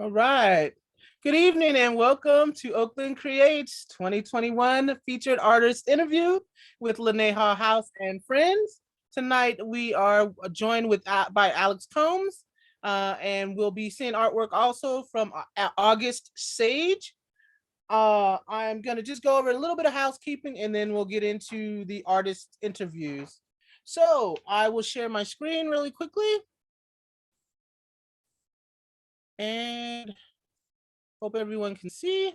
All right. Good evening and welcome to Oakland Creates 2021 featured artist interview with Laneha House and friends. Tonight we are joined by Alex Combs, and we'll be seeing artwork also from August Sage. I'm gonna just go over a little bit of housekeeping and then we'll get into the artist interviews. So I will share my screen really quickly. And hope everyone can see.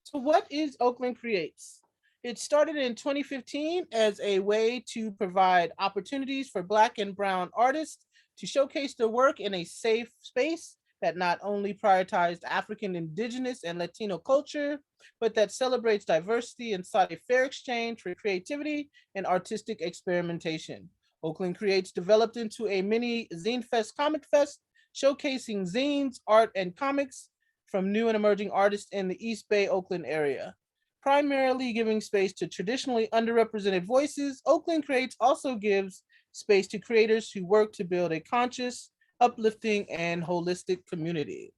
So what is Oakland Creates? It started in 2015 as a way to provide opportunities for Black and Brown artists to showcase their work in a safe space that not only prioritized African, Indigenous, and Latino culture, but that celebrates diversity and sought a fair exchange for creativity and artistic experimentation. Oakland Creates developed into a mini Zine Fest Comic Fest, showcasing zines, art, and comics from new and emerging artists in the East Bay, Oakland area. Primarily giving space to traditionally underrepresented voices, Oakland Creates also gives space to creators who work to build a conscious, uplifting, and holistic community.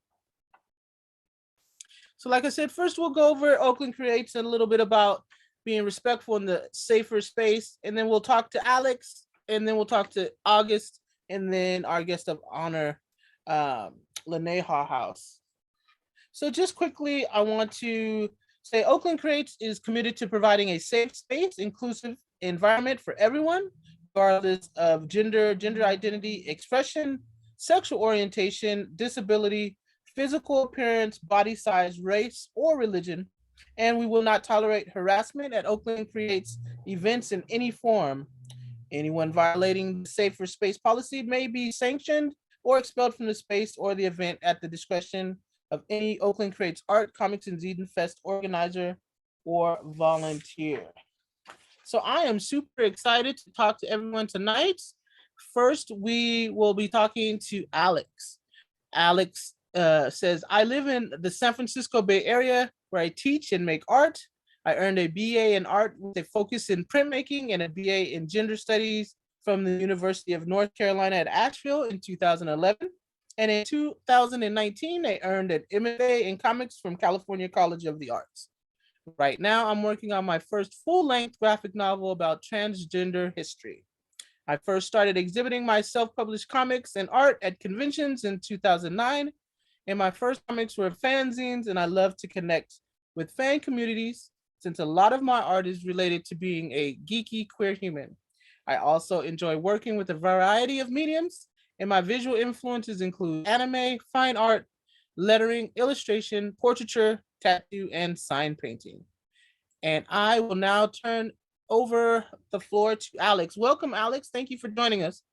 So like I said, first we'll go over Oakland Creates and a little bit about being respectful in the safer space, and then we'll talk to Alex, and then we'll talk to August, and then our guest of honor, Laneha House. So just quickly, I want to say Oakland Creates is committed to providing a safe space, inclusive environment for everyone, regardless of gender identity, expression, sexual orientation, disability, physical appearance, body size, race, or religion. And we will not tolerate harassment at Oakland Creates events in any form. Anyone violating the safer space policy may be sanctioned or expelled from the space or the event at the discretion of any Oakland Creates art, comics, and zine fest organizer or volunteer. So I am super excited to talk to everyone tonight. First, we will be talking to Alex. Alex says, I live in the San Francisco Bay Area where I teach and make art. I earned a BA in art with a focus in printmaking and a BA in gender studies from the University of North Carolina at Asheville in 2011. And in 2019, I earned an MFA in comics from California College of the Arts. Right now, I'm working on my first full-length graphic novel about transgender history. I first started exhibiting my self-published comics and art at conventions in 2009, and my first comics were fanzines, and I love to connect with fan communities since a lot of my art is related to being a geeky queer human. I also enjoy working with a variety of mediums, and my visual influences include anime, fine art, lettering, illustration, portraiture, tattoo, and sign painting. And I will now turn over the floor to Alex. Welcome, Alex. Thank you for joining us.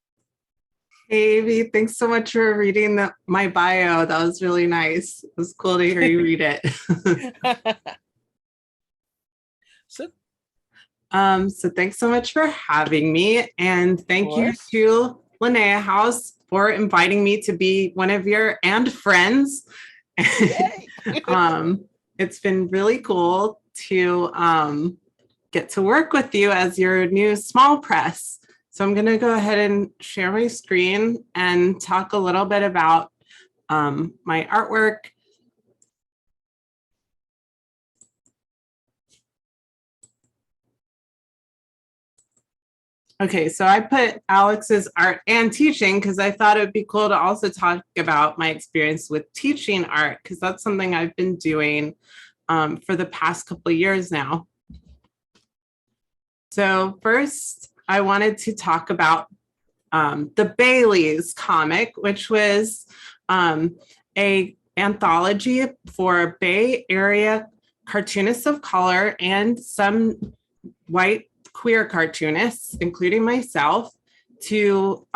Hey, Evie, thanks so much for reading my bio. That was really nice. It was cool to hear you read it. So thanks so much for having me. And thank you to Laneha House for inviting me to be one of your friends. It's been really cool to get to work with you as your new small press. So I'm going to go ahead and share my screen and talk a little bit about my artwork. Okay, so I put Alex's art and teaching because I thought it would be cool to also talk about my experience with teaching art, because that's something I've been doing for the past couple of years now. So first, I wanted to talk about the BAYlies comic, which was a anthology for Bay Area cartoonists of color and some white queer cartoonists, including myself, to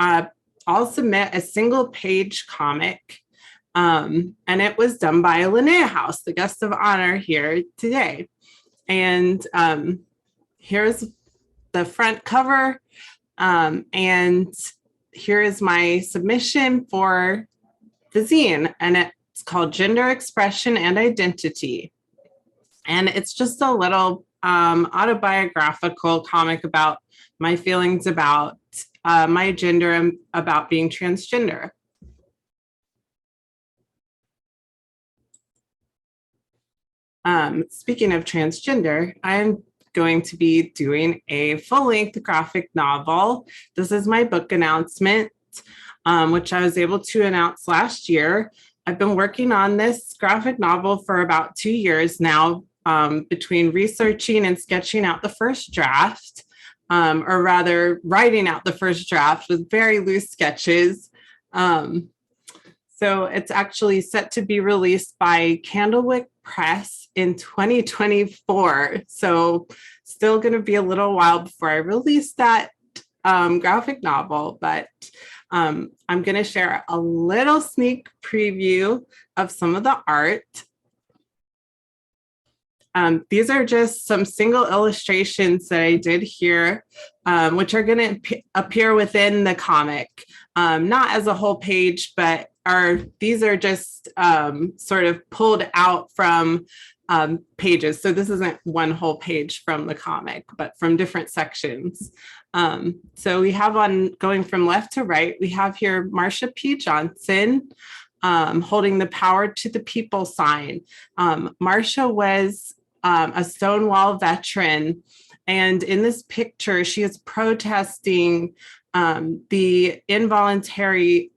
all submit a single page comic. And it was done by Laneha House, the guest of honor here today. And here's the front cover. And here is my submission for the zine, and it's called Gender Expression and Identity. And it's just a little autobiographical comic about my feelings about my gender and about being transgender. Speaking of transgender, I'm going to be doing a full-length graphic novel. This is my book announcement, which I was able to announce last year. I've been working on this graphic novel for about 2 years now, between researching and sketching out the first draft, or rather writing out the first draft with very loose sketches. So it's actually set to be released by Candlewick Press in 2024. So still going to be a little while before I release that graphic novel, but I'm going to share a little sneak preview of some of the art. These are just some single illustrations that I did here, which are going to appear within the comic, not as a whole page, but these are just sort of pulled out from pages. So this isn't one whole page from the comic, but from different sections. So we have going from left to right, we have here Marsha P. Johnson holding the Power to the People sign. Marsha was a Stonewall veteran, and in this picture, she is protesting the involuntary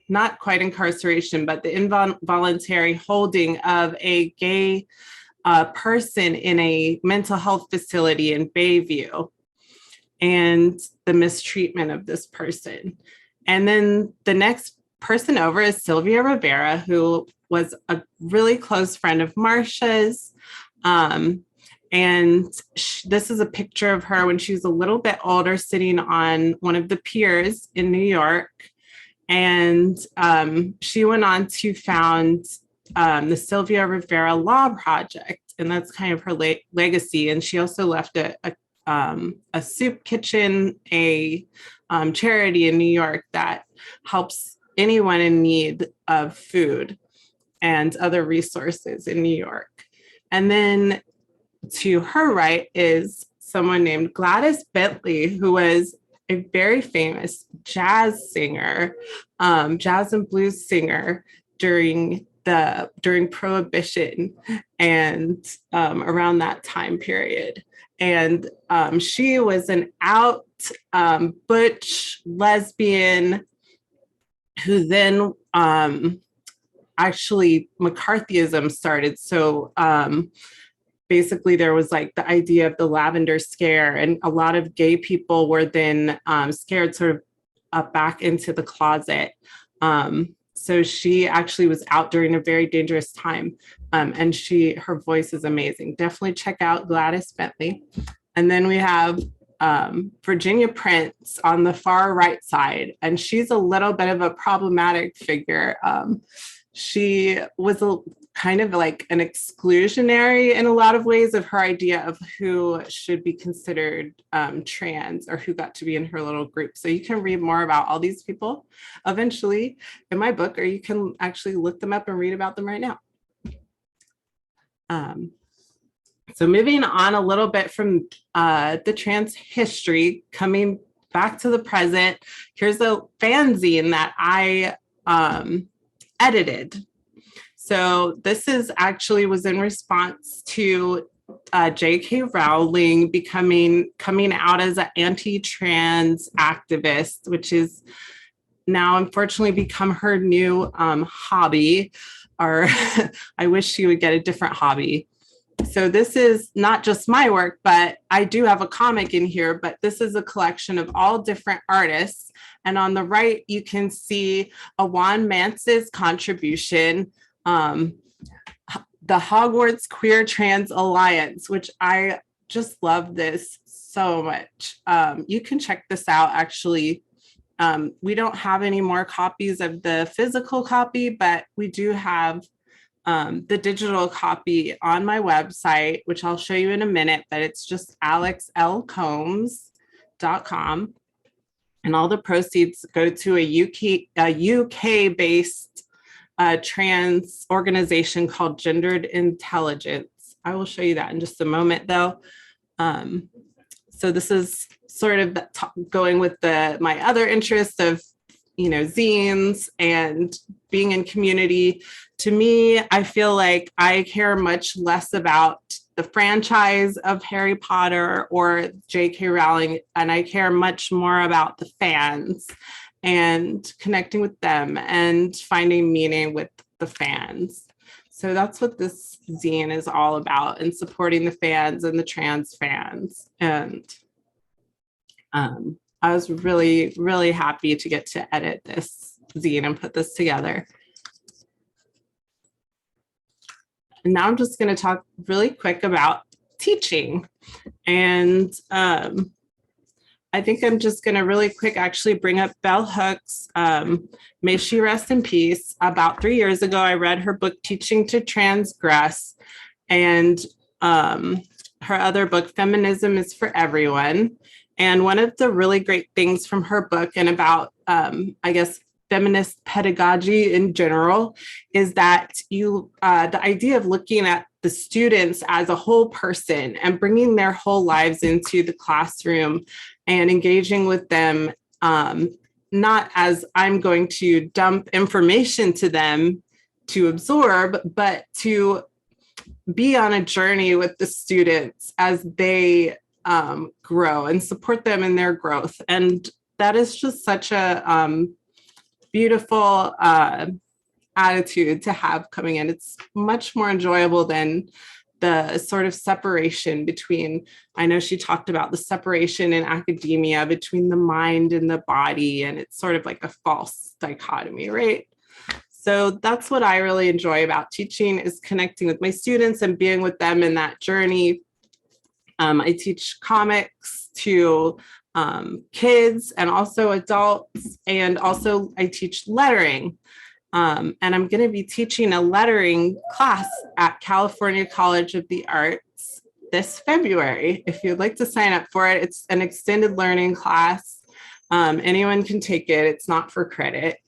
not quite incarceration, but the involuntary holding of a gay person in a mental health facility in Bayview, and the mistreatment of this person. And then the next person over is Sylvia Rivera, who was a really close friend of Marsha's. And this is a picture of her when she was a little bit older, sitting on one of the piers in New York. And she went on to found the Sylvia Rivera Law Project, and that's kind of her legacy. And she also left a soup kitchen, a charity in New York that helps anyone in need of food and other resources in New York. And then to her right is someone named Gladys Bentley, who was a very famous jazz singer, jazz and blues singer during Prohibition and around that time period. And she was an out butch lesbian who then actually McCarthyism started. So basically there was like the idea of the lavender scare, and a lot of gay people were then scared sort of back into the closet. So she actually was out during a very dangerous time. And her voice is amazing. Definitely check out Gladys Bentley. And then we have Virginia Prince on the far right side. And she's a little bit of a problematic figure. She was kind of like an exclusionary in a lot of ways of her idea of who should be considered trans, or who got to be in her little group. So you can read more about all these people eventually in my book, or you can actually look them up and read about them right now. So moving on a little bit from the trans history, coming back to the present, here's a fanzine that I edited. So this was in response to J.K. Rowling coming out as an anti-trans activist, which is now unfortunately become her new hobby, or I wish she would get a different hobby. So this is not just my work, but I do have a comic in here, but this is a collection of all different artists. And on the right, you can see Awan Mance's contribution, the Hogwarts Queer Trans Alliance, which I just love this so much. You can check this out, actually. We don't have any more copies of the physical copy, but we do have the digital copy on my website, which I'll show you in a minute, but it's just alexlcombs.com. And all the proceeds go to a UK-based trans organization called Gendered Intelligence. I will show you that in just a moment, though. So this is sort of going with my other interest of, zines and being in community. To me, I feel like I care much less about the franchise of Harry Potter or J.K. Rowling, and I care much more about the fans and connecting with them and finding meaning with the fans. So that's what this zine is all about, and supporting the fans and the trans fans. And I was really, really happy to get to edit this zine and put this together. And now I'm just going to talk really quick about teaching. And I think I'm just going to really quick actually bring up Bell Hooks. May she rest in peace. About 3 years ago, I read her book, Teaching to Transgress, and her other book, Feminism is for Everyone. And one of the really great things from her book and about, I guess, feminist pedagogy in general is that the idea of looking at the students as a whole person and bringing their whole lives into the classroom and engaging with them, not as I'm going to dump information to them to absorb, but to be on a journey with the students as they grow and support them in their growth. And that is just such a beautiful attitude to have coming in. It's much more enjoyable than the sort of separation between, I know she talked about the separation in academia between the mind and the body, and it's sort of like a false dichotomy, right? So that's what I really enjoy about teaching, is connecting with my students and being with them in that journey. I teach comics to kids and also adults, and also I teach lettering. And I'm going to be teaching a lettering class at California College of the Arts this February. If you'd like to sign up for it, it's an extended learning class. Anyone can take it. It's not for credit.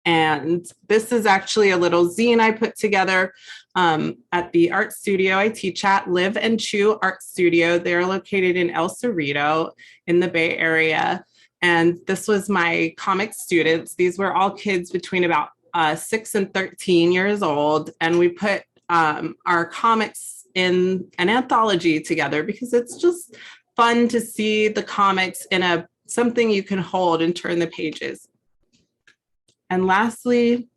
And this is actually a little zine I put together at the art studio I teach at, Live and Chew Art Studio. They're located in El Cerrito in the Bay Area. And this was my comic students. These were all kids between about 6 and 13 years old. And we put our comics in an anthology together because it's just fun to see the comics in something you can hold and turn the pages. And lastly,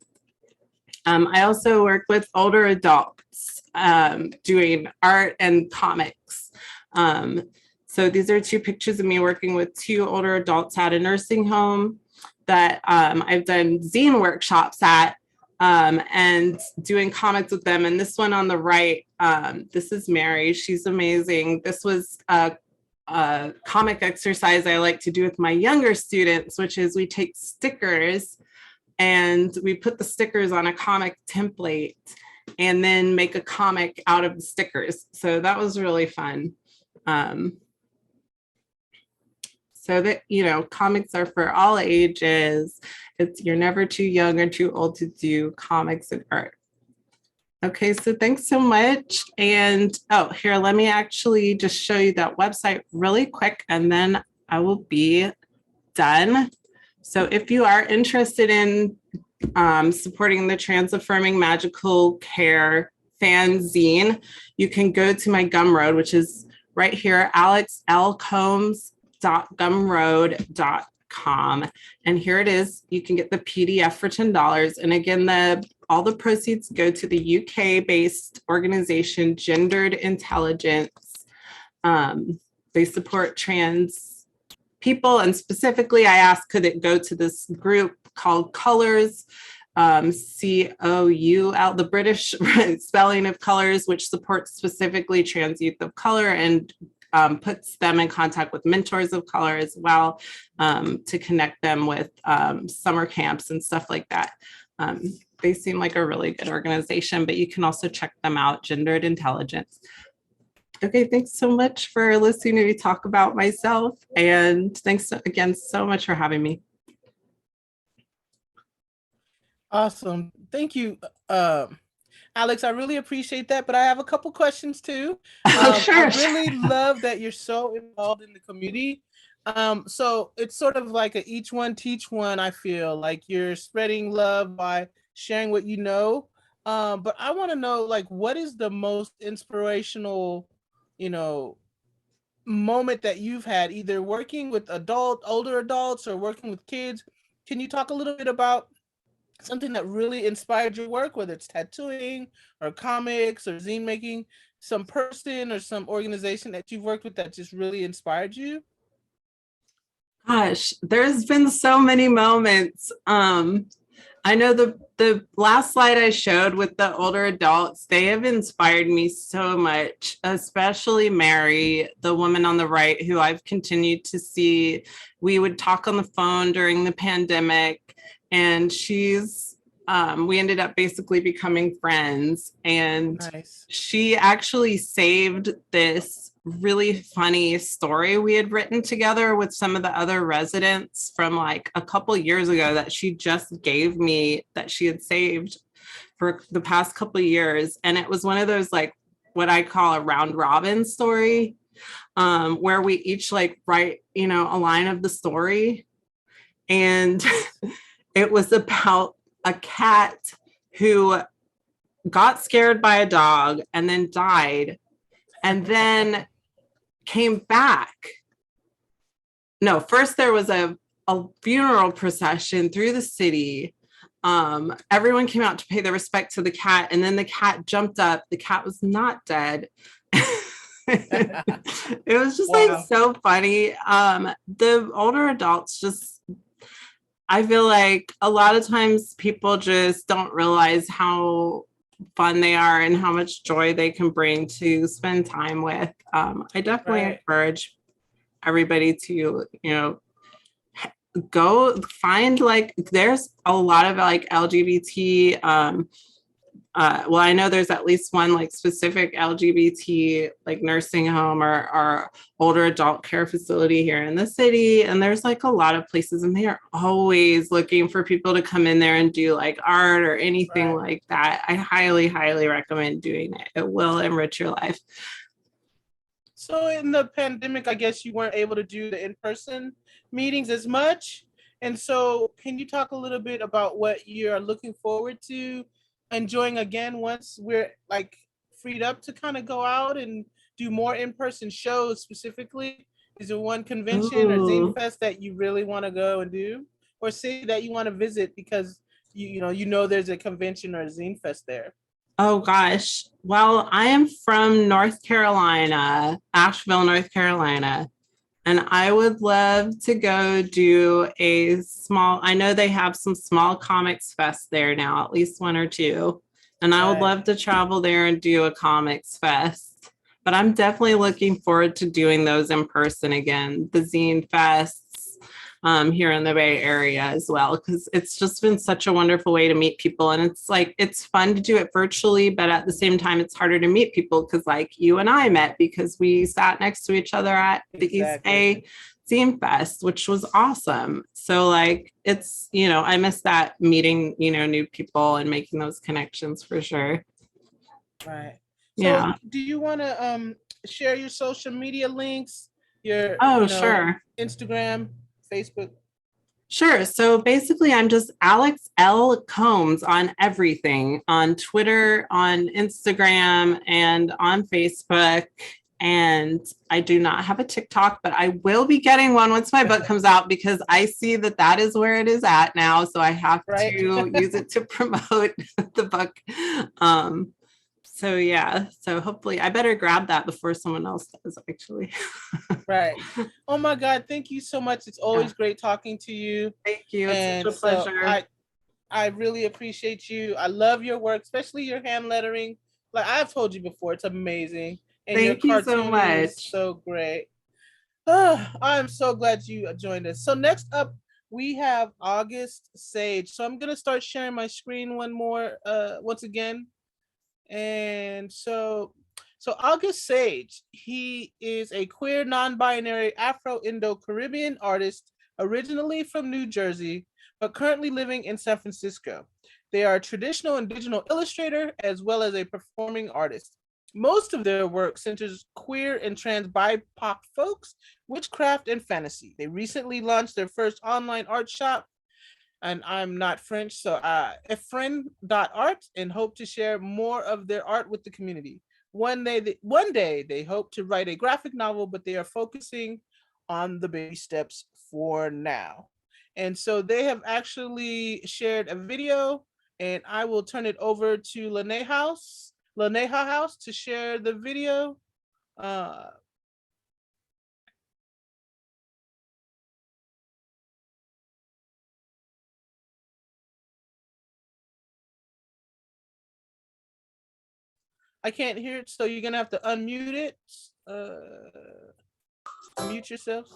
I also work with older adults doing art and comics. So these are 2 pictures of me working with 2 older adults at a nursing home that I've done zine workshops at and doing comics with them. And this one on the right, this is Mary. She's amazing. This was a comic exercise I like to do with my younger students, which is we take stickers and we put the stickers on a comic template and then make a comic out of the stickers. So that was really fun. So that, comics are for all ages. You're never too young or too old to do comics and art. Okay, so thanks so much. And here, let me actually just show you that website really quick, and then I will be done. So if you are interested in supporting the Trans Affirming Magical Care fanzine, you can go to my Gumroad, which is right here, alexlcombs.gumroad.com. And here it is. You can get the PDF for $10. And again, all the proceeds go to the UK-based organization Gendered Intelligence. They support trans people, and specifically I asked, could it go to this group called Colors, COUL, the British spelling of Colors, which supports specifically trans youth of color and puts them in contact with mentors of color as well, to connect them with summer camps and stuff like that. They seem like a really good organization, but you can also check them out, Gendered Intelligence. Okay, thanks so much for listening to me talk about myself. And thanks again so much for having me. Awesome. Thank you, Alex, I really appreciate that, but I have a couple questions too. Oh, I sure. really love that you're so involved in the community. So it's sort of like a each one teach one. I feel like you're spreading love by sharing what you know. But I want to know, like, what is the most inspirational, you know, moment that you've had, either working with older adults, or working with kids? Can you talk a little bit about something that really inspired your work, whether it's tattooing or comics or zine making, some person or some organization that you've worked with that just really inspired you? Gosh, there's been so many moments. I know the last slide I showed with the older adults, they have inspired me so much, especially Mary, the woman on the right, who I've continued to see. We would talk on the phone during the pandemic, and we ended up basically becoming friends. And Nice. she actually saved this really funny story we had written together with some of the other residents from like a couple years ago that she just gave me, that she had saved for the past couple years. And it was one of those, like, what I call a round robin story, where we each like write, a line of the story. And it was about a cat who got scared by a dog and then died, and then came back. No, first there was a funeral procession through the city. Everyone came out to pay their respect to the cat, and then the cat jumped up. The cat was not dead. It was just like so funny. The older adults just, I feel like a lot of times people just don't realize how fun they are and how much joy they can bring to spend time with. I definitely encourage everybody to, go find, like, there's a lot of like LGBT, well, I know there's at least one like specific LGBT like nursing home or older adult care facility here in the city. And there's like a lot of places, and they are always looking for people to come in there and do like art or anything like that. I highly, highly recommend doing it. It will enrich your life. So in the pandemic, I guess you weren't able to do the in-person meetings as much. And so can you talk a little bit about what you're looking forward to enjoying again once we're like freed up to kind of go out and do more in-person shows specifically? Is there one convention or zine fest that you really want to go and do, or city that you want to visit because you know there's a convention or a zine fest there? Oh gosh. Well, I am from North Carolina, Asheville, North Carolina. And I would love to go do I know they have some small comics fest there now, at least one or two. And I would love to travel there and do a comics fest. But I'm definitely looking forward to doing those in person again, the zine fests, here in the Bay Area as well, because it's just been such a wonderful way to meet people. And it's fun to do it virtually, but at the same time, it's harder to meet people because like you and I met because we sat next to each other at the East Bay Zine Fest, which was awesome. So like, it's, I miss that meeting, new people and making those connections for sure. Right. So do you want to share your social media links, your sure. Instagram, Facebook? Sure. So basically, I'm just Alex L. Combs on everything, on Twitter, on Instagram, and on Facebook. And I do not have a TikTok, but I will be getting one once my book comes out, because I see that is where it is at now. So I have to use it to promote the book. So yeah, so hopefully I better grab that before someone else does, actually. Right. Oh my God, thank you so much. It's always great talking to you. Thank you. And it's such a pleasure. I really appreciate you. I love your work, especially your hand lettering. Like I've told you before, it's amazing. And thank your you so much. Is so great. I'm so glad you joined us. So next up, we have August Sage. So I'm gonna start sharing my screen once again. And so August Sage, he is a queer, non-binary Afro-Indo-Caribbean artist originally from New Jersey, but currently living in San Francisco. They are a traditional and digital illustrator as well as a performing artist. Most of their work centers queer and trans BIPOC folks, witchcraft, and fantasy. They recently launched their first online art shop, and I'm not French, so efren.art, and hope to share more of their art with the community. One day they hope to write a graphic novel, but they are focusing on the baby steps for now. And so they have actually shared a video, and I will turn it over to Laneha House to share the video. Uh, I can't hear it, so you're gonna have to unmute it. Mute yourself.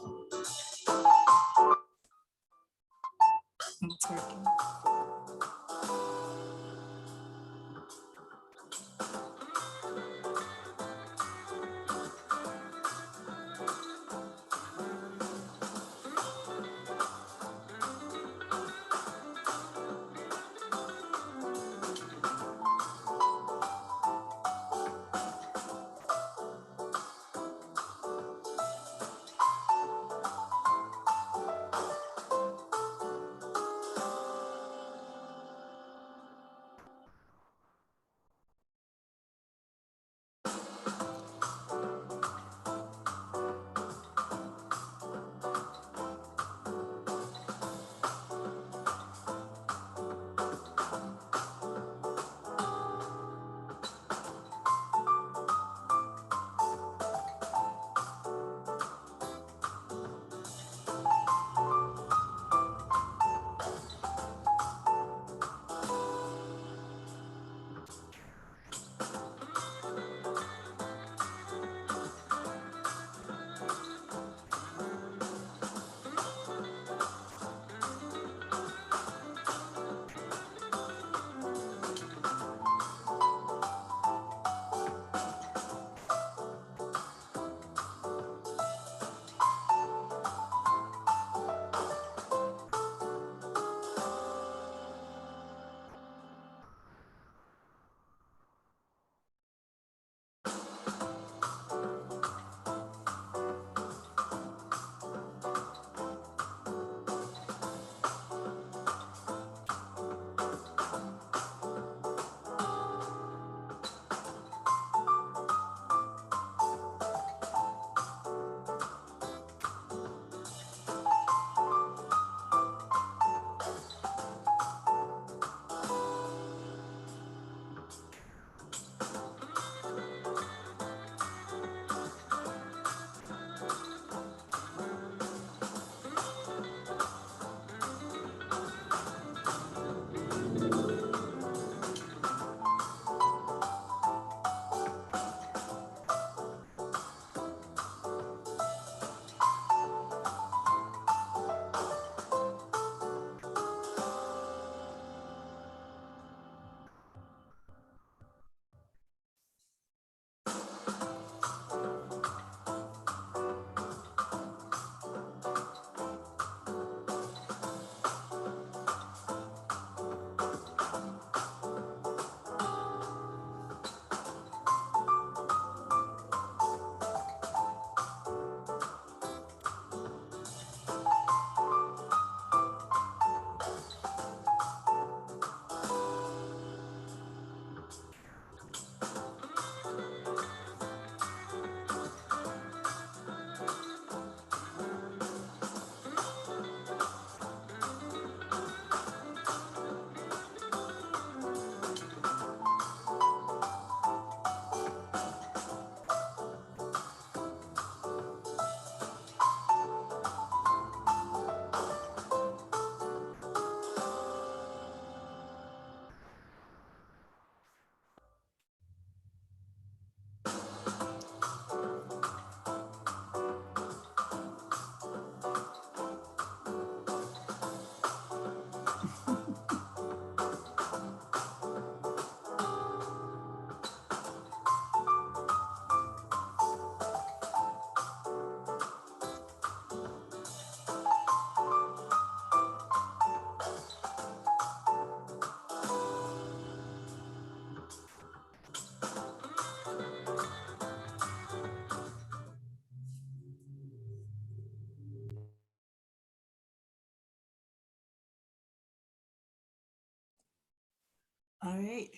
All right.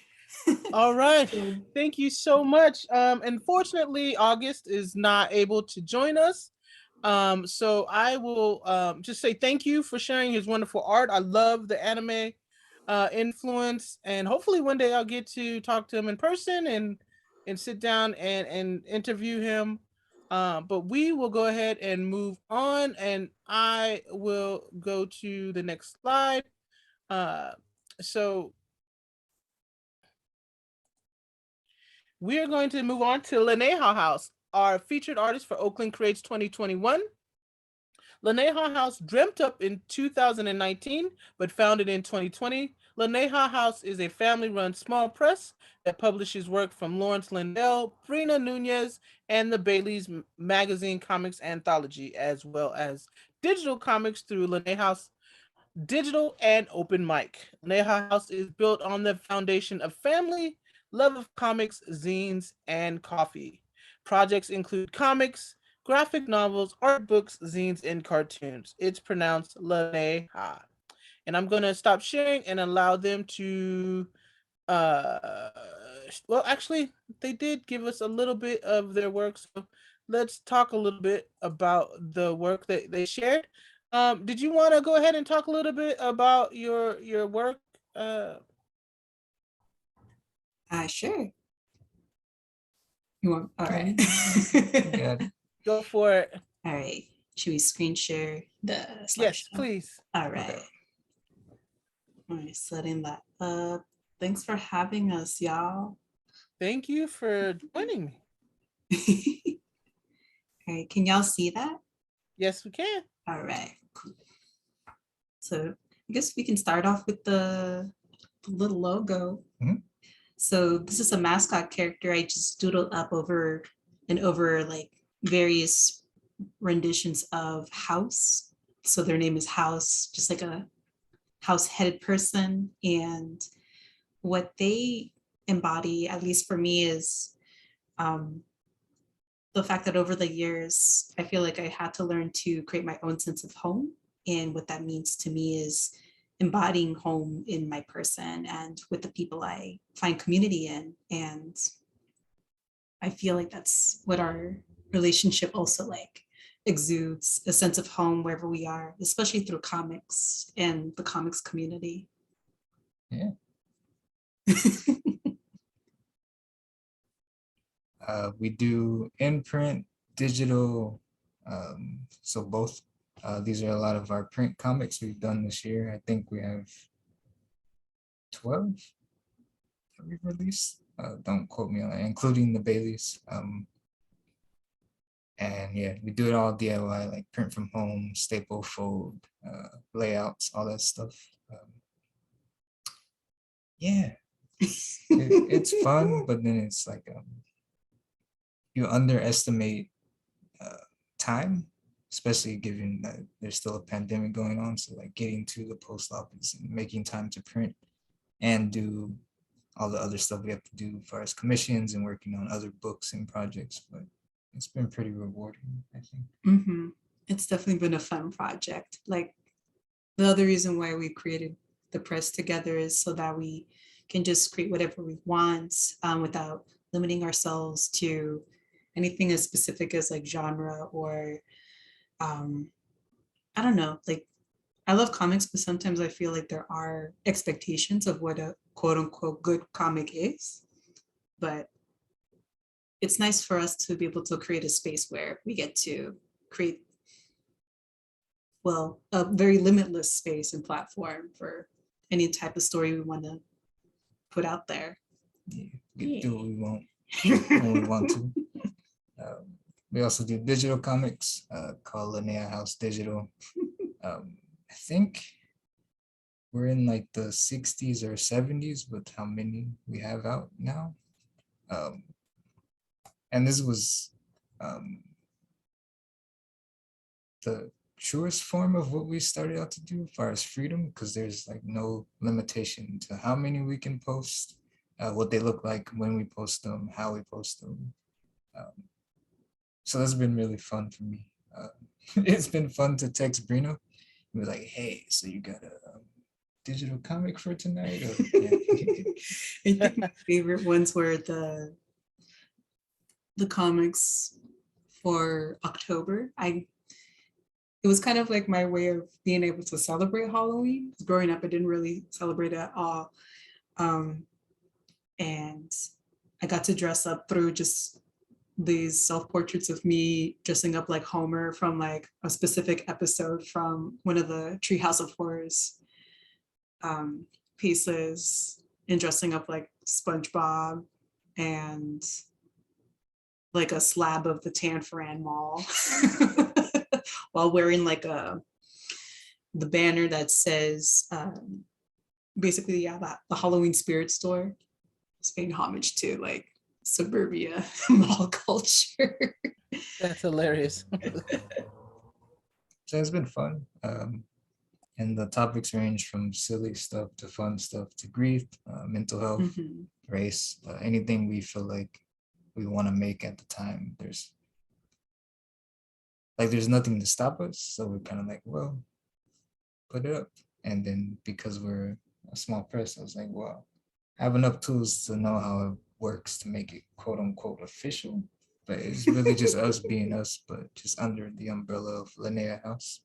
All right. So, Thank you so much. Unfortunately, August is not able to join us. So I will just say thank you for sharing his wonderful art. I love the anime influence, and hopefully one day I'll get to talk to him in person and sit down and interview him. But we will go ahead and move on, and I will go to the next slide. Uh, so we are going to move on to Laneha House, our featured artist for Oakland Creates 2021. Laneha House dreamt up in 2019, but founded in 2020. Laneha House is a family-run small press that publishes work from Lawrence Lindell, Breena, Nuñez, and the BAYlies magazine comics anthology, as well as digital comics through Laneha House Digital and Open Mic. Laneha House is built on the foundation of family, love of comics, zines, and coffee. Projects include comics, graphic novels, art books, zines, and cartoons. It's pronounced La.ney.ha. And I'm going to stop sharing and allow them to uh well, actually, they did give us a little bit of their work, so let's talk a little bit about the work that they shared. Did you want to go ahead and talk a little bit about your work? uh sure. You want? All right. Yeah. go for it. All right. Should we screen share the slideshow? Yes, please. All right. Okay. All right, setting that up. Thanks for having us, y'all. Thank you for joining me. All right, can y'all see that? Yes, we can. All right, cool. So I guess we can start off with the little logo. Mhm. So this is a mascot character I just doodled up over and over like various renditions of House. So their name is House, just like a house-headed person. And what they embody, at least for me, is the fact that over the years, I feel like I had to learn to create my own sense of home. And what that means to me is embodying home in my person and with the people I find community in. And I feel like that's what our relationship also like exudes, a sense of home wherever we are, especially through comics and the comics community. Yeah. We do imprint, digital, so both. These are a lot of our print comics we've done this year. I think we have 12 that we've released. Don't quote me on that, including the BAYlies. And yeah, we do it all DIY, like print from home, staple, fold, layouts, all that stuff. Yeah, it's fun, but then it's like you underestimate time, especially given that there's still a pandemic going on. So like getting to the post office and making time to print and do all the other stuff we have to do as far as commissions and working on other books and projects. But it's been pretty rewarding, I think. Mm-hmm. It's definitely been a fun project. Like the other reason why we created the press together is so that we can just create whatever we want without limiting ourselves to anything as specific as like genre or I don't know, like I love comics, but sometimes I feel like there are expectations of what a quote unquote good comic is. But it's nice for us to be able to create a space where we get to create, well, a very limitless space and platform for any type of story we want to put out there. Yeah, we do what we want when we want to. We also do digital comics called Laneha House Digital. I think we're in like the 60s or 70s with how many we have out now. And this was the truest form of what we started out to do as far as freedom, because there's like no limitation to how many we can post, what they look like when we post them, how we post them. So that's been really fun for me. It's been fun to text Breena and be like, hey, so you gotta digital comic for tonight? Or, yeah. I think my favorite ones were the comics for October. It was kind of like my way of being able to celebrate Halloween. Growing up, I didn't really celebrate it at all. And I got to dress up through just these self-portraits of me dressing up like Homer from like a specific episode from one of the Treehouse of Horrors pieces, and dressing up like SpongeBob and like a slab of the Tanforan Mall while wearing like the banner that says basically, yeah, that the Halloween Spirit Store. It's paying homage to like suburbia mall culture. That's hilarious. So it's been fun. And the topics range from silly stuff to fun stuff to grief, mental health, race, anything we feel like we want to make at the time. There's nothing to stop us. So we're kind of like, well, put it up. And then because we're a small press, I was like, well, I have enough tools to know how it works to make it quote unquote official. But it's really just us being us, but just under the umbrella of Laneha House.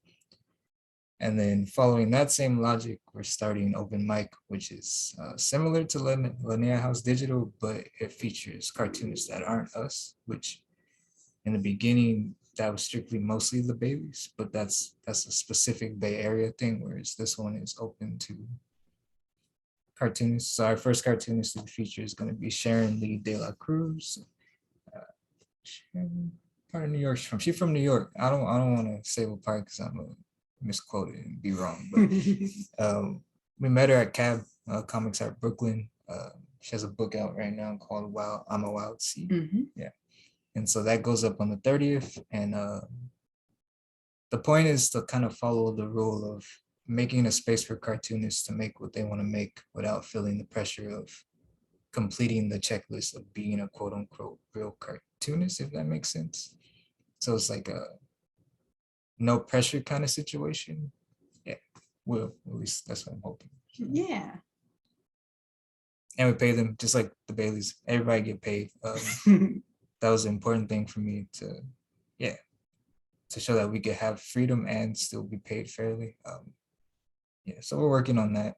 And then following that same logic, we're starting open mic, which is similar to Laneha House Digital, but it features cartoonists that aren't us, which in the beginning, that was strictly mostly the BAYlies, but that's a specific Bay Area thing, whereas this one is open to cartoonists. So our first cartoonist to feature is going to be Sharon Lee De La Cruz. Part of New York she's from. She's from New York. I don't want to say what part because I'm gonna misquote it and be wrong. But we met her at Cab Comics Art Brooklyn. She has a book out right now called "Wow, I'm a Wild Seed." Yeah, and so that goes up on the 30th. And the point is to kind of follow the rule of making a space for cartoonists to make what they want to make without feeling the pressure of completing the checklist of being a quote unquote real cartoonist, if that makes sense. So it's like a no pressure kind of situation. Yeah, well, at least that's what I'm hoping. Yeah. And we pay them just like the BAYlies. Everybody get paid. That was an important thing for me to show that we could have freedom and still be paid fairly. Yeah, so we're working on that.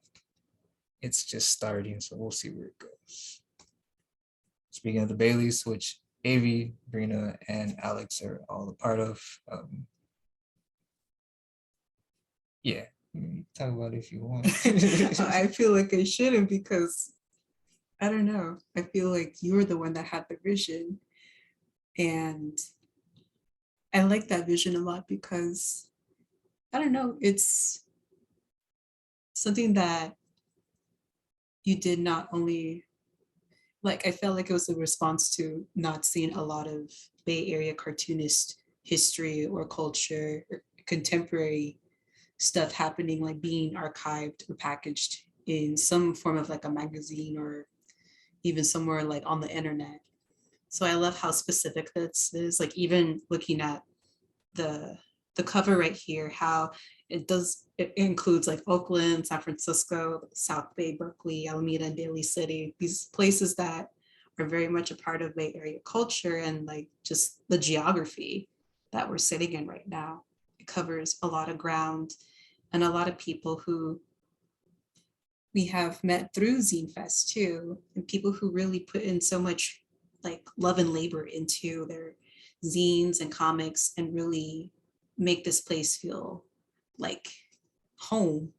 It's just starting, so we'll see where it goes. Speaking of the BAYlies, which Avi, Breena, and Alex are all a part of. Yeah, talk about it if you want. I feel like I shouldn't because I don't know. I feel like you're the one that had the vision. And I like that vision a lot because I don't know, it's something that you did not only like, I felt like it was a response to not seeing a lot of Bay Area cartoonist history or culture or contemporary stuff happening, like being archived or packaged in some form of like a magazine or even somewhere like on the internet. So I love how specific this is. Like even looking at the cover right here, how it includes like Oakland, San Francisco, South Bay, Berkeley, Alameda, and Daly City, these places that are very much a part of Bay Area culture and like just the geography that we're sitting in right now. It covers a lot of ground and a lot of people who we have met through Zine Fest too, and people who really put in so much like love and labor into their zines and comics and really make this place feel like home.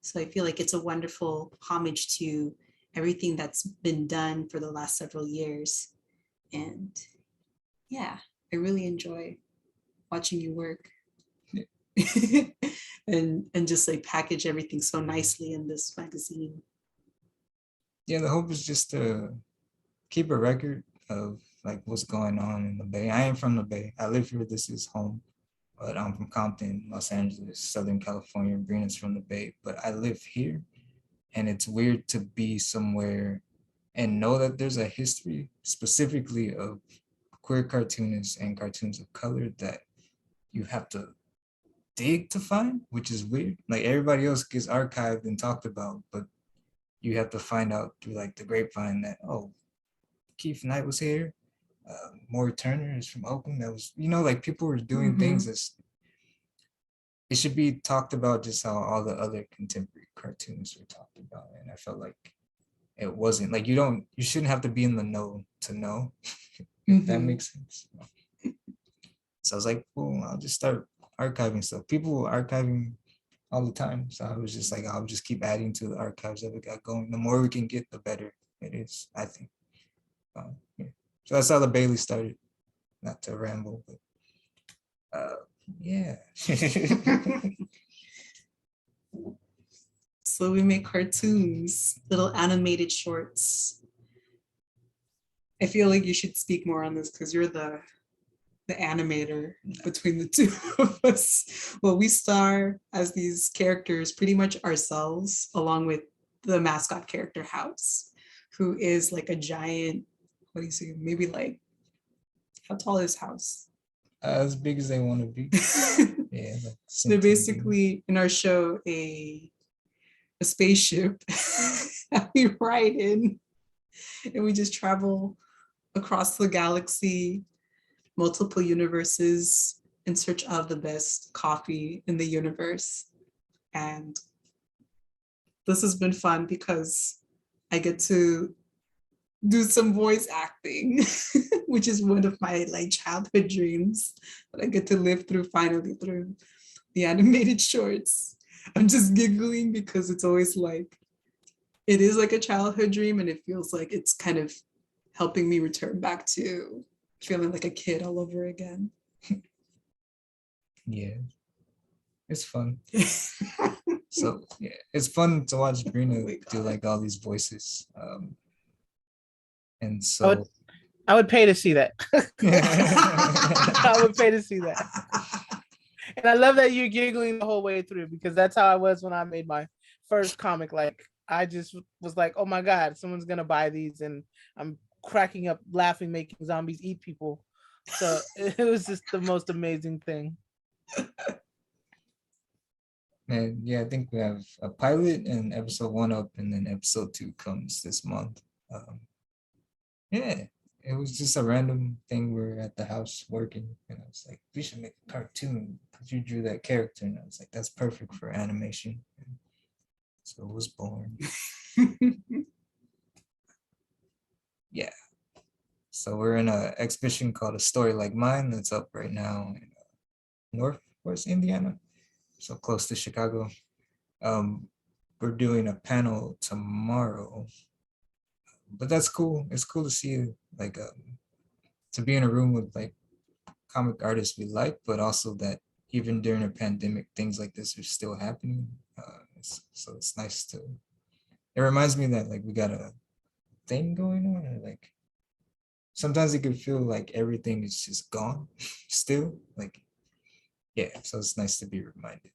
So I feel like it's a wonderful homage to everything that's been done for the last several years. And yeah, I really enjoy watching you work. and just like package everything so nicely in this magazine. Yeah, the hope is just to keep a record of like what's going on in the Bay. I am from the Bay. I live here. This is home, but I'm from Compton, Los Angeles, Southern California. Breena's from the Bay, but I live here, and it's weird to be somewhere and know that there's a history specifically of queer cartoonists and cartoons of color that you have to dig to find, which is weird. Like everybody else gets archived and talked about, but you have to find out through like the grapevine that, oh, Keith Knight was here. Maury Turner is from Oakland. That was, like people were doing things as it should be talked about, just how all the other contemporary cartoons were talked about. And I felt like it wasn't like you shouldn't have to be in the know to know, if that makes sense. So I was like, well, I'll just start archiving stuff. People were archiving all the time. So I was just like, I'll just keep adding to the archives that we got going. The more we can get, the better it is, I think. Yeah. So that's how the BAYlies started. Not to ramble, but yeah. So we make cartoons, little animated shorts. I feel like you should speak more on this because you're the animator between the two of us. Well, we star as these characters pretty much ourselves, along with the mascot character House, who is like a giant, what do you say, maybe like, how tall is House? As big as they want to be. Yeah. Like They're basically in our show a spaceship that we ride in, and we just travel across the galaxy, multiple universes, in search of the best coffee in the universe. And this has been fun because I get to do some voice acting, which is one of my like childhood dreams that I get to live through finally through the animated shorts. I'm just giggling because it's always like, it is like a childhood dream, and it feels like it's kind of helping me return back to feeling like a kid all over again. Yeah, it's fun. So yeah, it's fun to watch Breena do like all these voices. And so I would pay to see that. I would pay to see that. And I love that you're giggling the whole way through, because that's how I was when I made my first comic. Like, I just was like, oh my God, someone's gonna buy these, and I'm cracking up laughing, making zombies eat people. So it was just the most amazing thing. and yeah, I think we have a pilot and episode 1 up, and then episode 2 comes this month. Yeah, it was just a random thing. We were at the house working, and I was like, we should make a cartoon because you drew that character, and I was like, that's perfect for animation. And so it was born. Yeah. So we're in an exhibition called A Story Like Mine that's up right now in Northwest Indiana, so close to Chicago. We're doing a panel tomorrow, but that's cool. It's cool to see like to be in a room with like comic artists we like, but also that even during a pandemic, things like this are still happening. So it's nice to. It reminds me that like we got a thing going on, or like sometimes it could feel like everything is just gone still. Like, yeah, so it's nice to be reminded.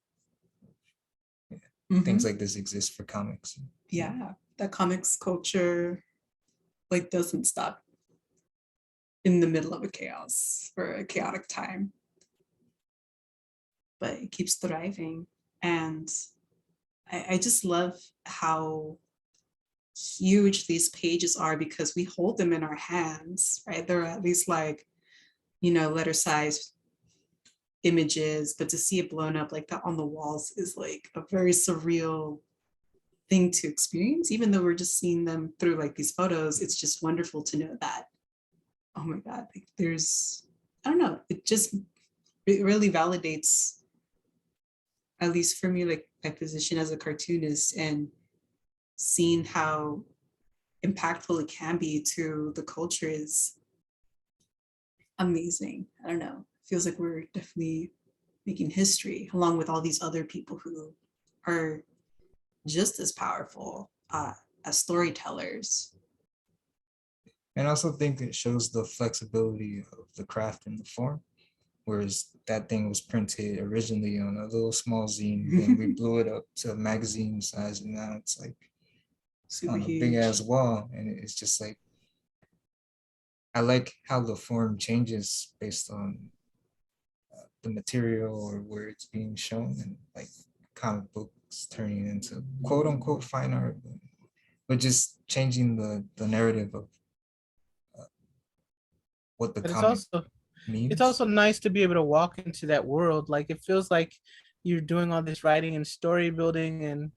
Yeah. Things like this exist for comics. Yeah, that comics culture like doesn't stop in the middle of a chaos or a chaotic time, but it keeps thriving. And I just love how huge these pages are because we hold them in our hands, right? They're at least like, letter size images, but to see it blown up like that on the walls is like a very surreal thing to experience. Even though we're just seeing them through like these photos, it's just wonderful to know that, oh my God, like there's, I don't know, it really validates, at least for me, like my position as a cartoonist, and seeing how impactful it can be to the culture is amazing. I don't know, feels like we're definitely making history along with all these other people who are just as powerful as storytellers. And I also think it shows the flexibility of the craft and the form. Whereas that thing was printed originally on a little small zine, then we blew it up to magazine size, and now it's like Super on a huge. big ass wall. And it's just like, I like how the form changes based on the material or where it's being shown, and like comic books turning into quote unquote fine art, but just changing the narrative of what the But comic it's means. also nice to be able to walk into that world. Like it feels like you're doing all this writing and story building and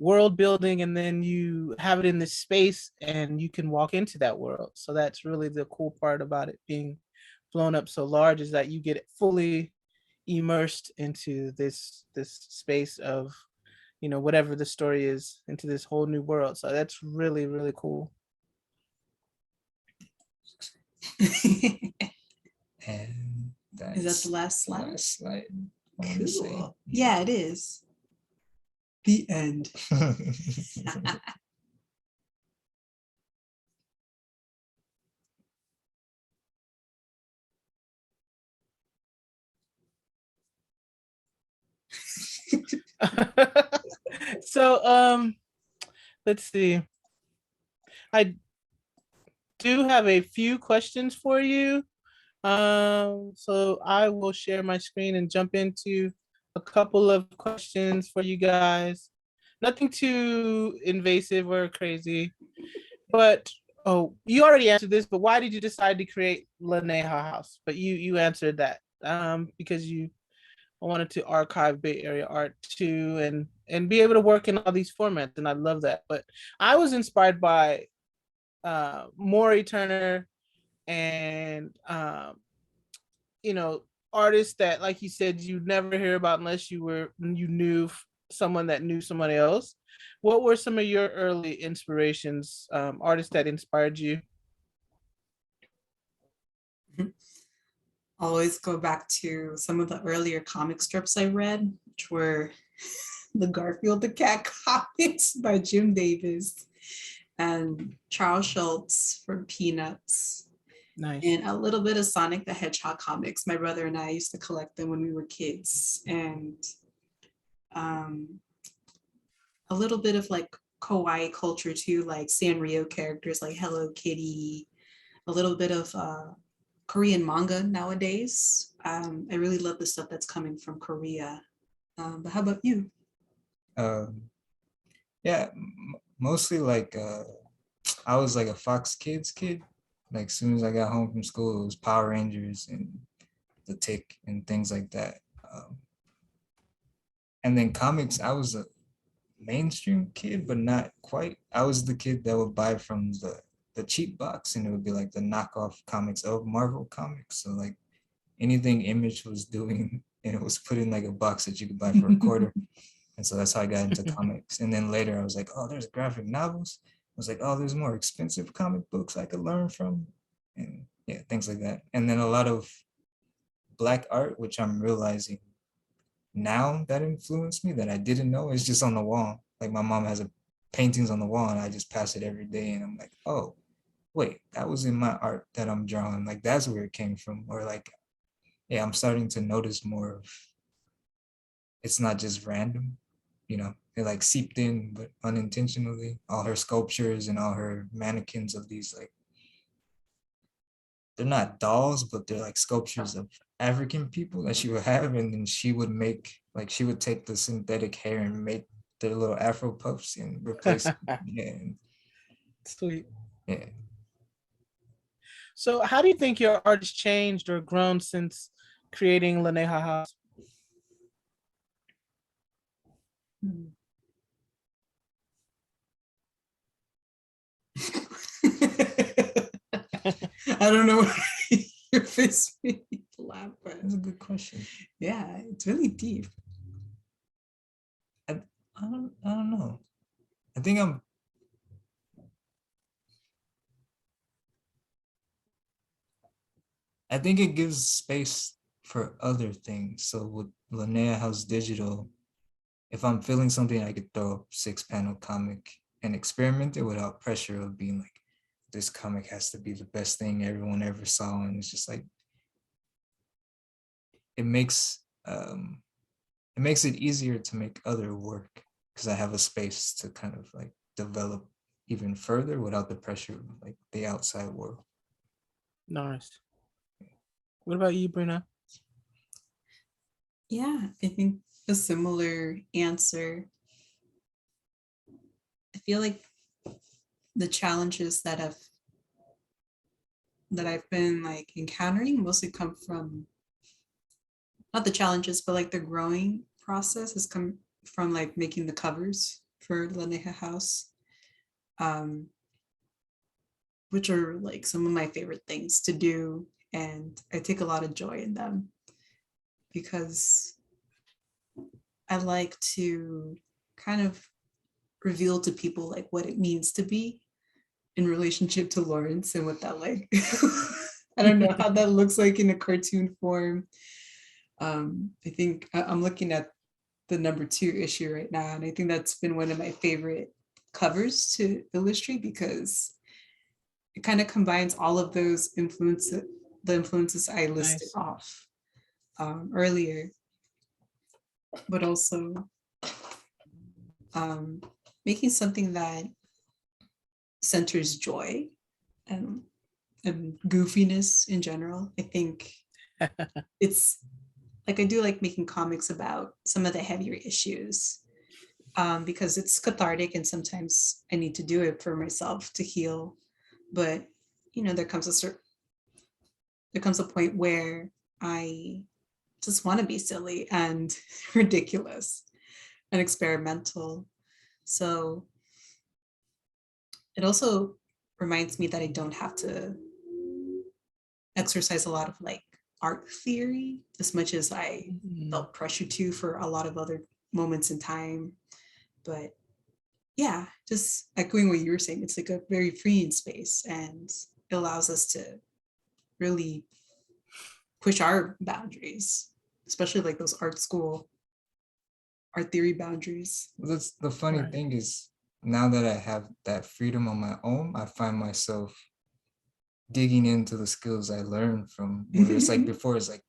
world building, and then you have it in this space and you can walk into that world. So that's really the cool part about it being blown up so large, is that you get fully immersed into this space of, you know, whatever the story is, into this whole new world. So that's really, really cool. And Is that that's the last slide? last slide. I wanna say. Cool. Yeah, it is. The end. So let's see. I do have a few questions for you. So I will share my screen and jump into a couple of questions for you guys. Nothing too invasive or crazy, but oh, you already answered this, but why did you decide to create La.ney.ha House? But you answered that because you wanted to archive Bay Area art too, and be able to work in all these formats, and I love that. But I was inspired by Maury Turner and you know, artists that, like you said, you'd never hear about unless you knew someone that knew somebody else. What were some of your early inspirations, artists that inspired you? Always go back to some of the earlier comic strips I read, which were the Garfield the Cat comics by Jim Davis and Charles Schultz from Peanuts. Nice. And a little bit of Sonic the Hedgehog comics. My brother and I used to collect them when we were kids. And a little bit of like kawaii culture too, like Sanrio characters like Hello Kitty, a little bit of Korean manga nowadays. I really love the stuff that's coming from Korea. But how about you? Yeah, mostly like I was like a Fox Kids kid. Like as soon as I got home from school, it was Power Rangers and The Tick and things like that. And then comics, I was a mainstream kid, but not quite. I was the kid that would buy from the cheap box, and it would be like the knockoff comics of Marvel comics. So like anything Image was doing, and it was put in like a box that you could buy for a quarter. And so that's how I got into comics. And then later I was like, oh, there's graphic novels. I was like, oh, there's more expensive comic books I could learn from. And yeah, things like that. And then a lot of Black art, which I'm realizing now that influenced me that I didn't know, is just on the wall. Like my mom has paintings on the wall and I just pass it every day. And I'm like, oh, wait, that was in my art that I'm drawing. Like that's where it came from. Or like, yeah, I'm starting to notice more of, it's not just random, you know, it like seeped in, but unintentionally. All her sculptures and all her mannequins of these, like, they're not dolls, but they're like sculptures of African people that she would have. And then she would make, like, she would take the synthetic hair and make their little Afro puffs and replace them. Yeah. Sweet. Yeah. So how do you think your art has changed or grown since creating La.ney.ha House? I don't know what your face made me laugh, but That's a good question. yeah, it's really deep. I don't know. I think it gives space for other things. So with Laneha House Digital, if I'm feeling something, I could throw a 6-panel comic and experiment it without pressure of being like, this comic has to be the best thing everyone ever saw. And it's just like, it makes it easier to make other work because I have a space to kind of like develop even further without the pressure of like the outside world. Nice. What about you, Breena? Yeah, I think a similar answer. I feel like the challenges that I've been like encountering mostly come from, not the challenges, but like the growing process has come from like making the covers for Laneha House, um, which are like some of my favorite things to do. And I take a lot of joy in them because I like to kind of reveal to people like what it means to be in relationship to Lawrence and what that like. I don't know how that looks like in a cartoon form. I think I'm looking at the #2 issue right now, and I think that's been one of my favorite covers to illustrate because it kind of combines all of those influences, the influences I listed Nice. off earlier, but also making something that centers joy and goofiness in general. I think it's like I do like making comics about some of the heavier issues because it's cathartic and sometimes I need to do it for myself to heal. But you know, there comes a point where I just want to be silly and ridiculous and experimental. So it also reminds me that I don't have to exercise a lot of like art theory as much as I felt pressure to for a lot of other moments in time. But yeah, just echoing what you were saying, it's like a very freeing space and it allows us to really push our boundaries, especially like those art school, art theory boundaries. That's the funny Right. thing is now that I have that freedom on my own, I find myself digging into the skills I learned from where it's like before it's like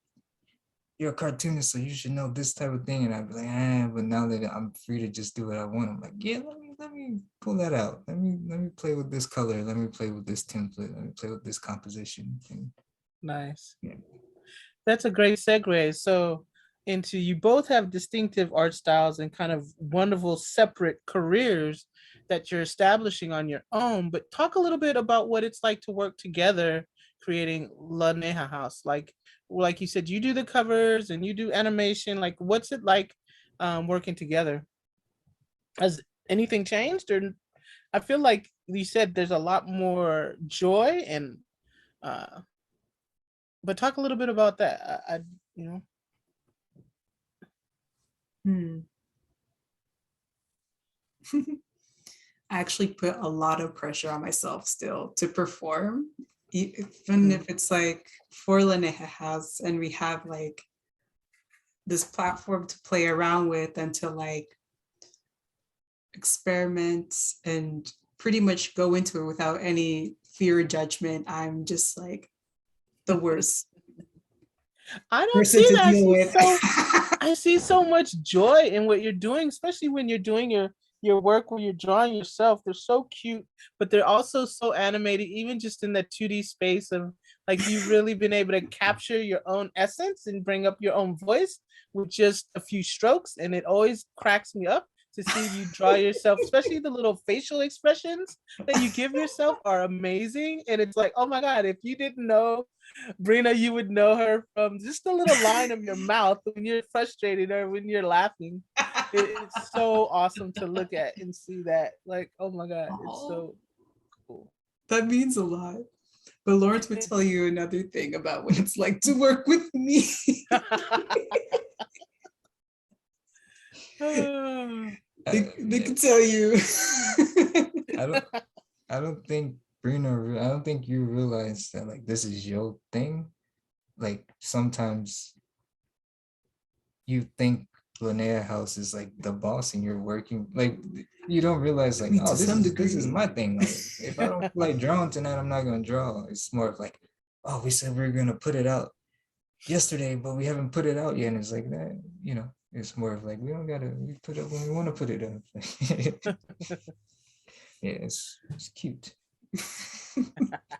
you're a cartoonist, so you should know this type of thing. And I'd be like, but now that I'm free to just do what I want, I'm like, yeah, let me pull that out. Let me play with this color. Let me play with this template. Let me play with this composition. And Nice. yeah. That's a great segue. So into you both have distinctive art styles and kind of wonderful separate careers that you're establishing on your own. But talk a little bit about what it's like to work together creating Laneha House. Like you said, you do the covers and you do animation. Like what's it like working together? Has anything changed? Or I feel like you said there's a lot more joy and uh but talk a little bit about that. I you know. Hmm. I actually put a lot of pressure on myself still to perform, even if it's like for Laneha House and we have like this platform to play around with and to like experiment and pretty much go into it without any fear or judgment. I'm just like the worst I don't person see to that. deal with. I see so much joy in what you're doing, especially when you're doing your work where you're drawing yourself. They're so cute, but they're also so animated, even just in that 2D space of like you've really been able to capture your own essence and bring up your own voice with just a few strokes. And it always cracks me up to see you draw yourself, especially the little facial expressions that you give yourself are amazing. And it's like, oh my God, if you didn't know Breena, you would know her from just a little line of your mouth when you're frustrated or when you're laughing. It's so awesome to look at and see that. Like, oh my God, it's Oh, so cool. that means a lot. But Lawrence would tell you another thing about what it's like to work with me. They can tell you. I don't I don't think I don't think you realize that like this is your thing. Like sometimes you think Laneha House is like the boss and you're working like you don't realize like, oh, To some this is degree. my thing. Like if I don't like drawing tonight, I'm not gonna draw. It's more of like, oh, we said we are gonna put it out yesterday, but we haven't put it out yet. And it's like that, you know, it's more of like we don't gotta we put it when we want to put it up. Yeah, it's cute.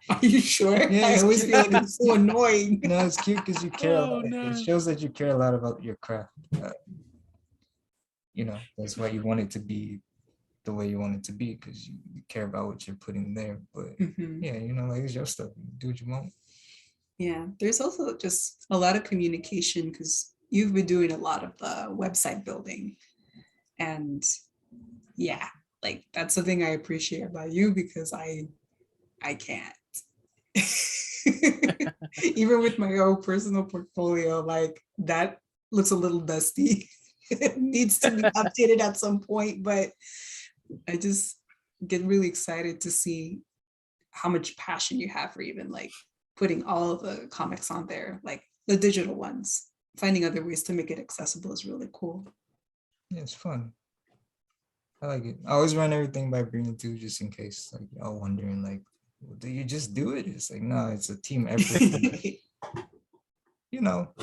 Are you sure? Yeah, I it's always cute. feel like it's so annoying. No, it's cute because you care. Oh, It no. shows that you care a lot about your craft. That's why you want it to be the way you want it to be, because you care about what you're putting there. But Mhm. yeah, like it's your stuff. You do what you want. Yeah, there's also just a lot of communication because you've been doing a lot of the website building. And yeah, like that's the thing I appreciate about you because I can't. Even with my own personal portfolio, like that looks a little dusty. It needs to be updated at some point, but I just get really excited to see how much passion you have for even like putting all of the comics on there, like the digital ones. Finding other ways to make it accessible is really cool. Yeah, it's fun. I like it. I always run everything by Breena too, just in case like y'all wondering like, well, do you just do it? It's like, no, it's a team effort.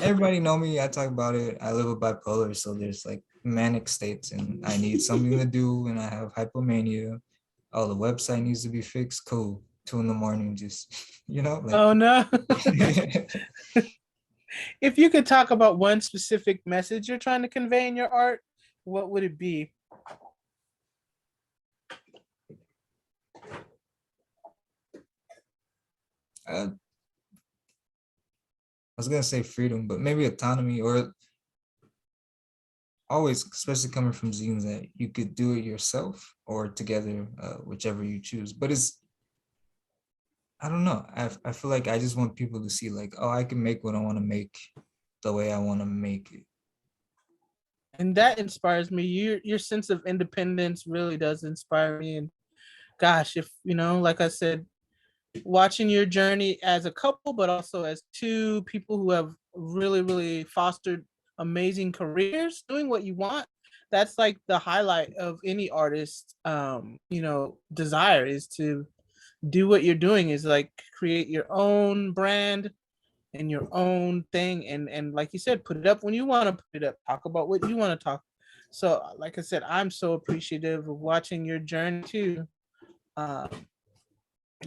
Everybody know me. I talk about it. I live with bipolar, so there's like manic states, and I need something to do, and I have hypomania. Oh, the website needs to be fixed. Cool. 2 a.m, just like. Oh, no. If you could talk about one specific message you're trying to convey in your art, what would it be? I was gonna say freedom, but maybe autonomy, or always, especially coming from zines, that you could do it yourself or together, whichever you choose. But I don't know. I feel like I just want people to see like, oh, I can make what I want to make the way I want to make it. And that inspires me. Your sense of independence really does inspire me. And gosh, if like I said, watching your journey as a couple, but also as two people who have really, really fostered amazing careers, doing what you want. That's like the highlight of any artist, desire is to do what you're doing, is like create your own brand and your own thing. And like you said, put it up when you want to put it up, talk about what you want to talk. So like I said, I'm so appreciative of watching your journey too. Um,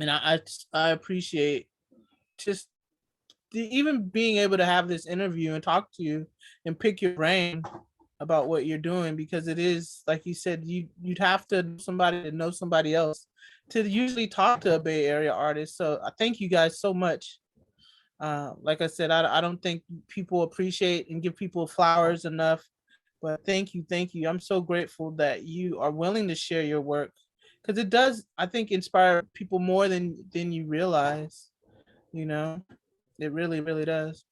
and I appreciate just even being able to have this interview and talk to you and pick your brain about what you're doing, because it is like you said, you'd have to somebody to know somebody else to usually talk to a Bay Area artist. So I thank you guys so much. Like I said, I don't think people appreciate and give people flowers enough, but thank you. I'm so grateful that you are willing to share your work, because it does, I think, inspire people more than you realize. It really, really does.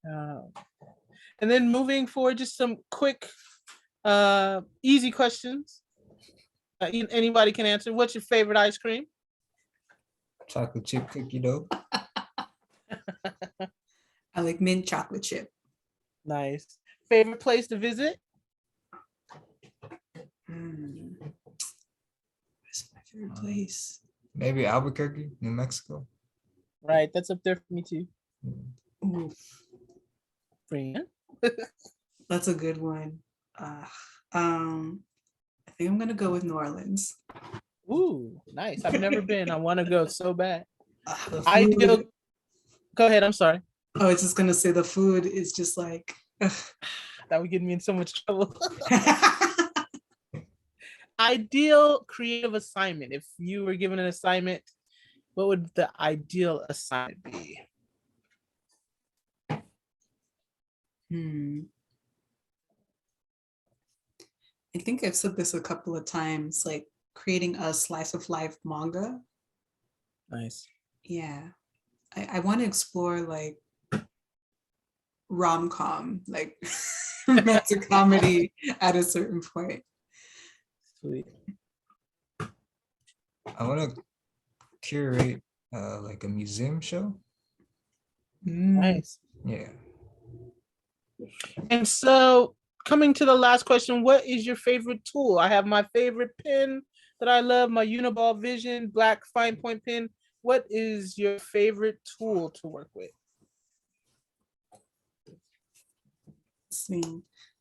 Uh, and then moving forward, just some quick, easy questions. Anybody can answer. What's your favorite ice cream? Chocolate chip cookie dough. I like mint chocolate chip. Nice. Favorite place to visit? Where's my favorite place? Maybe Albuquerque, New Mexico. Right, that's up there for me too. Oof. Breena? That's a good one. I think I'm gonna go with New Orleans. Ooh, nice. I've never been. I want to go so bad. Ideal. Go ahead. I'm sorry. I was just gonna say the food is just like. That would get me in so much trouble. Ideal creative assignment. If you were given an assignment, what would the ideal assignment be? I think I've said this a couple of times, like creating a slice of life manga. Nice. Yeah. I want to explore like rom-com, like romantic comedy at a certain point. Sweet. I want to curate like a museum show. Nice. Yeah. And so, coming to the last question, what is your favorite tool? I have my favorite pen that I love, my Uniball Vision black fine point pen. What is your favorite tool to work with?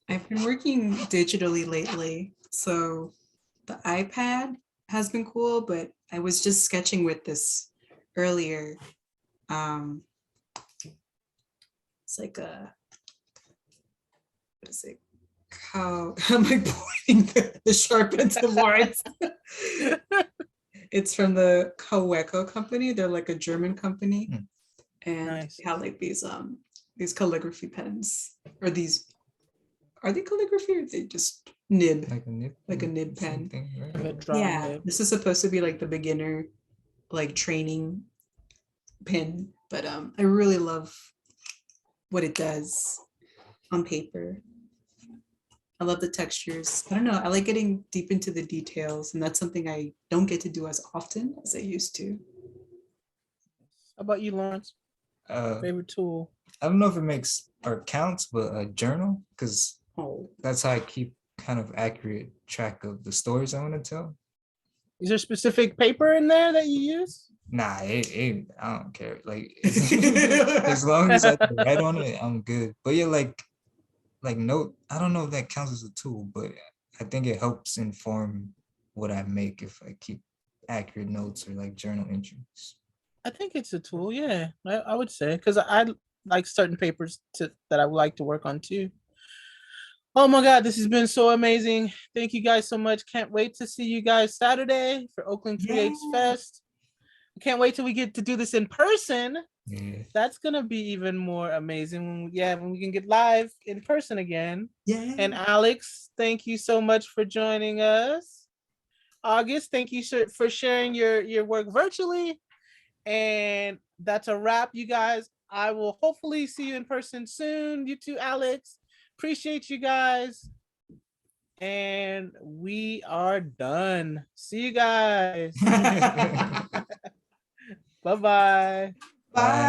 I've been working digitally lately. So the iPad has been cool, but I was just sketching with this earlier. It's like a, what is it? How am I pointing the sharp end to Lawrence? It's from the Coeco company. They're like a German company. And Nice. they have like these calligraphy pens, or these, are they calligraphy or they just nib? Like a nib pen. Thing, right? Like a drawing Yeah, nib. this is supposed to be like the beginner, like training pen, but I really love what it does on paper. I love the textures. I don't know, I like getting deep into the details, and that's something I don't get to do as often as I used to. How about you, Lawrence? Favorite tool? I don't know if it makes or counts, but a journal, because Oh, that's how I keep kind of accurate track of the stories I want to tell. Is there specific paper in there that you use? Nah, I don't care. Like as long as I can write on it, I'm good. But yeah, like note, I don't know if that counts as a tool, but I think it helps inform what I make if I keep accurate notes or like journal entries. I think it's a tool. Yeah, I would say, because I like certain papers that I would like to work on too. Oh my God, this has been so amazing. Thank you guys so much. Can't wait to see you guys Saturday for Oakland Creates Fest. I can't wait till we get to do this in person. Yeah. That's gonna be even more amazing when we can get live in person again. yeah. And Alex, thank you so much for joining us. August, thank you for sharing your work virtually. And that's a wrap, you guys. I will hopefully see you in person soon. You too, Alex. Appreciate you guys. And we are done. See you guys. Bye-bye. Bye.